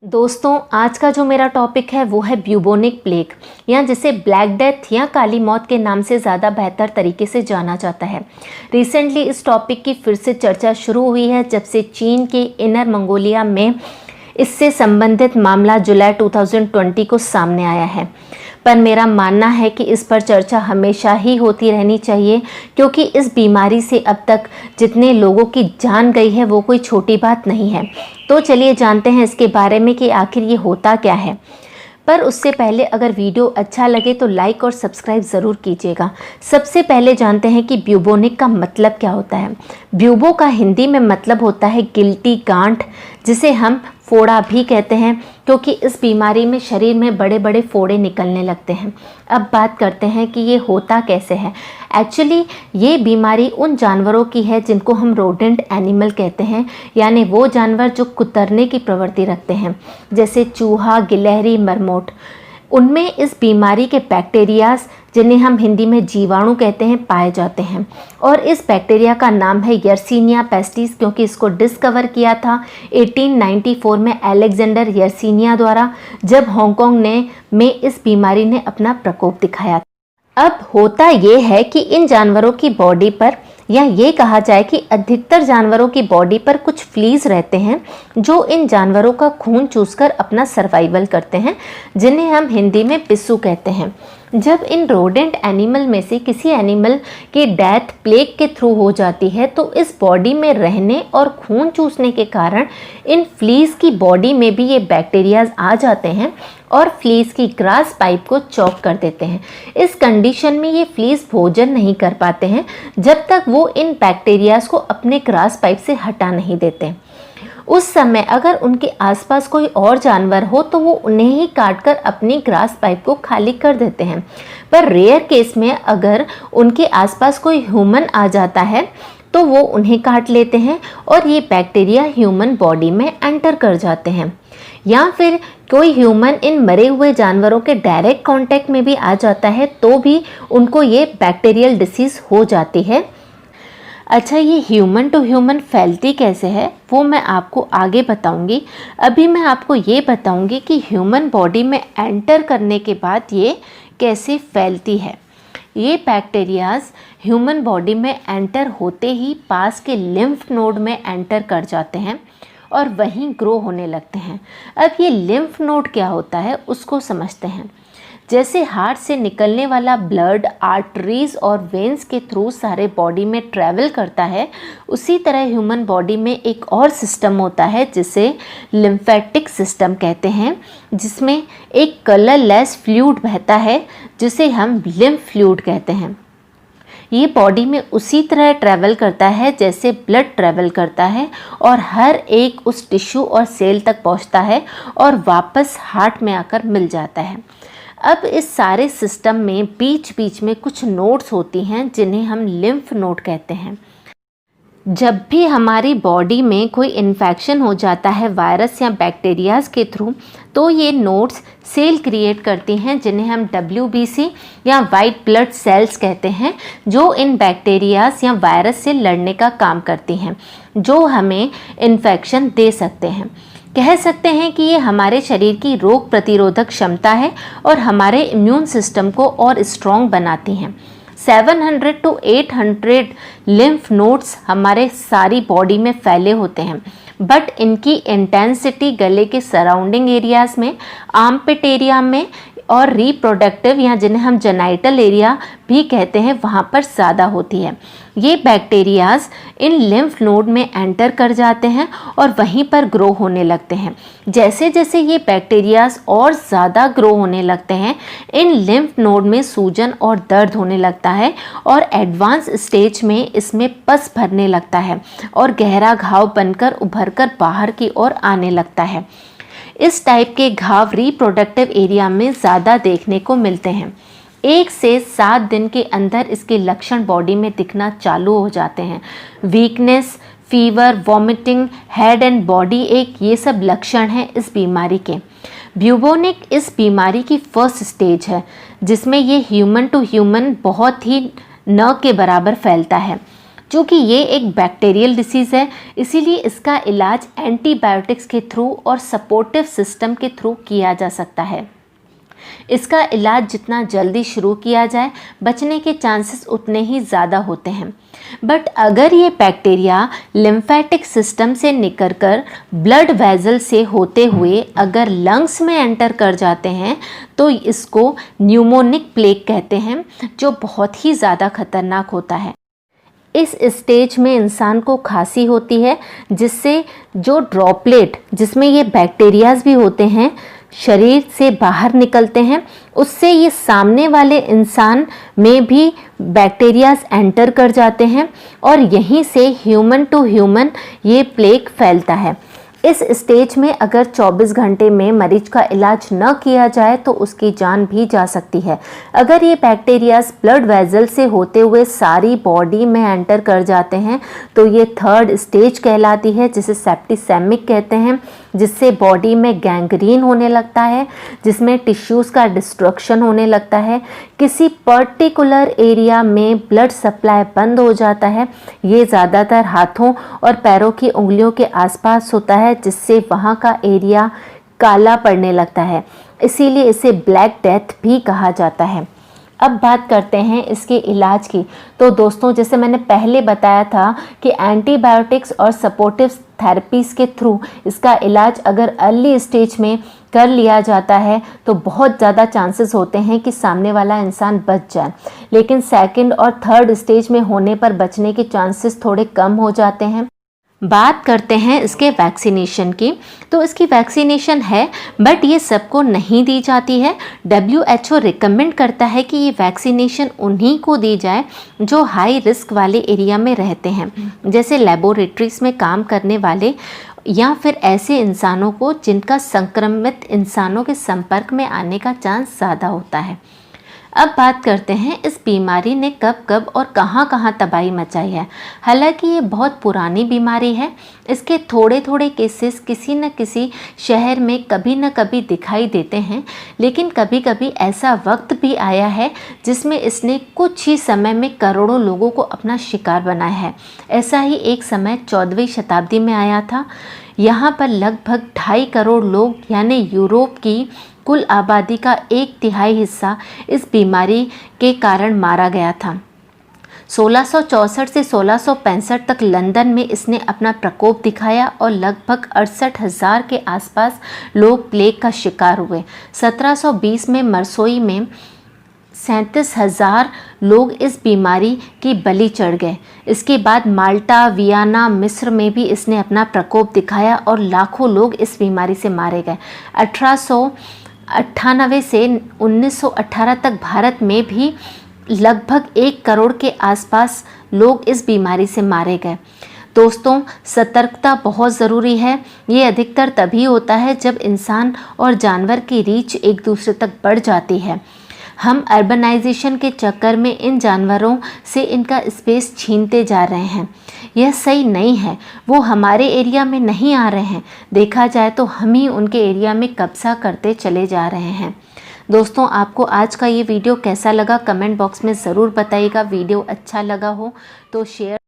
दोस्तों, आज का जो मेरा टॉपिक है वो है ब्यूबोनिक प्लेग, या जिसे ब्लैक डेथ या काली मौत के नाम से ज़्यादा बेहतर तरीके से जाना जाता है। रिसेंटली इस टॉपिक की फिर से चर्चा शुरू हुई है जब से चीन के इनर मंगोलिया में इससे संबंधित मामला जुलाई 2020 को सामने आया है। पर मेरा मानना है कि इस पर चर्चा हमेशा ही होती रहनी चाहिए, क्योंकि इस बीमारी से अब तक जितने लोगों की जान गई है वो कोई छोटी बात नहीं है। तो चलिए जानते हैं इसके बारे में कि आखिर ये होता क्या है। पर उससे पहले अगर वीडियो अच्छा लगे तो लाइक और सब्सक्राइब ज़रूर कीजिएगा। सबसे पहले जानते हैं कि ब्यूबोनिक का मतलब क्या होता है। ब्यूबो का हिंदी में मतलब होता है गिल्टी गांठ, जिसे हम फोड़ा भी कहते हैं, क्योंकि इस बीमारी में शरीर में बड़े बड़े फोड़े निकलने लगते हैं। अब बात करते हैं कि ये होता कैसे है। एक्चुअली ये बीमारी उन जानवरों की है जिनको हम रोडेंट एनिमल कहते हैं, यानी वो जानवर जो कुतरने की प्रवृत्ति रखते हैं, जैसे चूहा, गिलहरी, मरमोट। उनमें इस बीमारी के बैक्टीरियाज, जिन्हें हम हिंदी में जीवाणु कहते हैं, पाए जाते हैं। और इस बैक्टीरिया का नाम है यर्सीनिया पेस्टिस, क्योंकि इसको डिस्कवर किया था 1894 में अलेक्जेंडर यर्सीनिया द्वारा, जब हांगकांग में इस बीमारी ने अपना प्रकोप दिखाया। अब होता ये है कि इन जानवरों की बॉडी पर, या ये कहा जाए कि अधिकतर जानवरों की बॉडी पर कुछ फ्लीज रहते हैं जो इन जानवरों का खून चूसकर अपना सर्वाइवल करते हैं, जिन्हें हम हिंदी में पिस्सू कहते हैं। जब इन रोडेंट एनिमल में से किसी एनिमल की डेथ प्लेग के थ्रू हो जाती है तो इस बॉडी में रहने और खून चूसने के कारण इन फ्लीज की बॉडी में भी ये बैक्टीरियाज आ जाते हैं और फ्लीज की ग्रास पाइप को चॉक कर देते हैं। इस कंडीशन में ये फ्लीज भोजन नहीं कर पाते हैं जब तक वो इन बैक्टीरियाज को अपने ग्रास पाइप से हटा नहीं देते। उस समय अगर उनके आसपास कोई और जानवर हो तो वो उन्हें ही काटकर अपनी ग्रास पाइप को खाली कर देते हैं। पर रेयर केस में अगर उनके आसपास कोई ह्यूमन आ जाता है तो वो उन्हें काट लेते हैं और ये बैक्टीरिया ह्यूमन बॉडी में एंटर कर जाते हैं। या फिर कोई ह्यूमन इन मरे हुए जानवरों के डायरेक्ट कांटेक्ट में भी आ जाता है तो भी उनको ये बैक्टीरियल डिसीज़ हो जाती है। अच्छा, ये ह्यूमन टू ह्यूमन फैलती कैसे है वो मैं आपको आगे बताऊंगी। अभी मैं आपको ये बताऊंगी कि ह्यूमन बॉडी में एंटर करने के बाद ये कैसे फैलती है। ये बैक्टीरियाज ह्यूमन बॉडी में एंटर होते ही पास के लिम्फ नोड में एंटर कर जाते हैं और वहीं ग्रो होने लगते हैं। अब ये लिम्फ नोड क्या होता है उसको समझते हैं। जैसे हार्ट से निकलने वाला ब्लड आर्टरीज और वेन्स के थ्रू सारे बॉडी में ट्रैवल करता है, उसी तरह ह्यूमन बॉडी में एक और सिस्टम होता है जिसे लिम्फेटिक सिस्टम कहते हैं, जिसमें एक कलरलेस फ्लूइड बहता है जिसे हम लिम्फ फ्लूइड कहते हैं। ये बॉडी में उसी तरह ट्रैवल करता है जैसे ब्लड ट्रैवल करता है और हर एक उस टिश्यू और सेल तक पहुंचता है और वापस हार्ट में आकर मिल जाता है। अब इस सारे सिस्टम में बीच बीच में कुछ नोड्स होती हैं जिन्हें हम लिम्फ नोड कहते हैं। जब भी हमारी बॉडी में कोई इन्फेक्शन हो जाता है वायरस या बैक्टीरियाज के थ्रू, तो ये नोड्स सेल क्रिएट करती हैं जिन्हें हम WBC या वाइट ब्लड सेल्स कहते हैं, जो इन बैक्टीरियाज या वायरस से लड़ने का काम करती हैं, जो हमें इन्फेक्शन दे सकते हैं। कह सकते हैं कि ये हमारे शरीर की रोग प्रतिरोधक क्षमता है और हमारे इम्यून सिस्टम को और स्ट्रॉन्ग बनाती हैं। 700 to 800 लिम्फ नोड्स हमारे सारी बॉडी में फैले होते हैं, बट इनकी इंटेंसिटी गले के सराउंडिंग एरियाज में, आर्मपिट एरिया में और रिप्रोडक्टिव या जिन्हें हम जेनाइटल एरिया भी कहते हैं वहाँ पर ज़्यादा होती है। ये बैक्टीरियाज इन लिम्फ नोड में एंटर कर जाते हैं और वहीं पर ग्रो होने लगते हैं। जैसे जैसे ये बैक्टीरियाज और ज़्यादा ग्रो होने लगते हैं, इन लिम्फ नोड में सूजन और दर्द होने लगता है और एडवांस स्टेज में इसमें पस भरने लगता है और गहरा घाव बनकर उभरकर बाहर की ओर आने लगता है। इस टाइप के घाव रिप्रोडक्टिव एरिया में ज़्यादा देखने को मिलते हैं। 1 से 7 दिन के अंदर इसके लक्षण बॉडी में दिखना चालू हो जाते हैं। Weakness, fever, vomiting, head and body एक, ये सब लक्षण हैं इस बीमारी के। ब्यूबोनिक इस बीमारी की फर्स्ट स्टेज है जिसमें ये ह्यूमन टू ह्यूमन बहुत ही न के बराबर फैलता है। क्योंकि ये एक बैक्टीरियल डिसीज़ है, इसीलिए इसका इलाज एंटीबायोटिक्स के थ्रू और सपोर्टिव सिस्टम के थ्रू किया जा सकता है। इसका इलाज जितना जल्दी शुरू किया जाए, बचने के चांसेस उतने ही ज़्यादा होते हैं। बट अगर ये बैक्टीरिया लिम्फेटिक सिस्टम से निकलकर ब्लड वेजल से होते हुए अगर लंग्स में एंटर कर जाते हैं तो इसको न्यूमोनिक प्लेग कहते हैं, जो बहुत ही ज़्यादा खतरनाक होता है। इस स्टेज में इंसान को खांसी होती है, जिससे जो ड्रॉपलेट जिसमें ये बैक्टीरियाज भी होते हैं शरीर से बाहर निकलते हैं, उससे ये सामने वाले इंसान में भी बैक्टीरियाज एंटर कर जाते हैं और यहीं से ह्यूमन टू ह्यूमन ये प्लेग फैलता है। इस स्टेज में अगर 24 घंटे में मरीज का इलाज न किया जाए तो उसकी जान भी जा सकती है। अगर ये बैक्टीरियाज ब्लड वेजल से होते हुए सारी बॉडी में एंटर कर जाते हैं तो ये 3rd स्टेज कहलाती है, जिसे सेप्टिसेमिक कहते हैं, जिससे बॉडी में गैंग्रीन होने लगता है, जिसमें टिश्यूज़ का डिस्ट्रक्शन होने लगता है, किसी पर्टिकुलर एरिया में ब्लड सप्लाई बंद हो जाता है। ये ज़्यादातर हाथों और पैरों की उंगलियों के आसपास होता है, जिससे वहाँ का एरिया काला पड़ने लगता है, इसीलिए इसे ब्लैक डेथ भी कहा जाता है। अब बात करते हैं इसके इलाज की। तो दोस्तों, जैसे मैंने पहले बताया था कि एंटीबायोटिक्स और सपोर्टिव थेरेपीज़ के थ्रू इसका इलाज अगर अर्ली स्टेज में कर लिया जाता है तो बहुत ज़्यादा चांसेस होते हैं कि सामने वाला इंसान बच जाए, लेकिन 2nd और 3rd स्टेज में होने पर बचने के चांसेस थोड़े कम हो जाते हैं। बात करते हैं इसके वैक्सीनेशन की। तो इसकी वैक्सीनेशन है, बट ये सबको नहीं दी जाती है। WHO रिकमेंड करता है कि ये वैक्सीनेशन उन्हीं को दी जाए जो हाई रिस्क वाले एरिया में रहते हैं, जैसे लेबोरेटरीज में काम करने वाले या फिर ऐसे इंसानों को जिनका संक्रमित इंसानों के संपर्क में आने का चांस ज़्यादा होता है। अब बात करते हैं इस बीमारी ने कब कब और कहाँ कहाँ तबाही मचाई है। हालांकि ये बहुत पुरानी बीमारी है, इसके थोड़े थोड़े केसेस किसी न किसी शहर में कभी न कभी दिखाई देते हैं, लेकिन कभी कभी ऐसा वक्त भी आया है जिसमें इसने कुछ ही समय में करोड़ों लोगों को अपना शिकार बनाया है। ऐसा ही एक समय 14वीं शताब्दी में आया था। यहाँ पर लगभग 2.5 करोड़ लोग यानी यूरोप की कुल आबादी का 1/3 हिस्सा इस बीमारी के कारण मारा गया था। 1664 से 1665 तक लंदन में इसने अपना प्रकोप दिखाया और लगभग 68,000 के आसपास लोग प्लेग का शिकार हुए। 1720 में मरसोई में 37,000 लोग इस बीमारी की बलि चढ़ गए। इसके बाद माल्टा, वियना, मिस्र में भी इसने अपना प्रकोप दिखाया और लाखों लोग इस बीमारी से मारे गए। 1898 से 1918 तक भारत में भी लगभग 1 करोड़ के आसपास लोग इस बीमारी से मारे गए। दोस्तों, सतर्कता बहुत ज़रूरी है। ये अधिकतर तभी होता है जब इंसान और जानवर की रीच एक दूसरे तक बढ़ जाती है। हम अर्बनाइजेशन के चक्कर में इन जानवरों से इनका स्पेस छीनते जा रहे हैं। यह सही नहीं है। वो हमारे एरिया में नहीं आ रहे हैं, देखा जाए तो हम ही उनके एरिया में कब्जा करते चले जा रहे हैं। दोस्तों, आपको आज का ये वीडियो कैसा लगा कमेंट बॉक्स में ज़रूर बताइएगा। वीडियो अच्छा लगा हो तो शेयर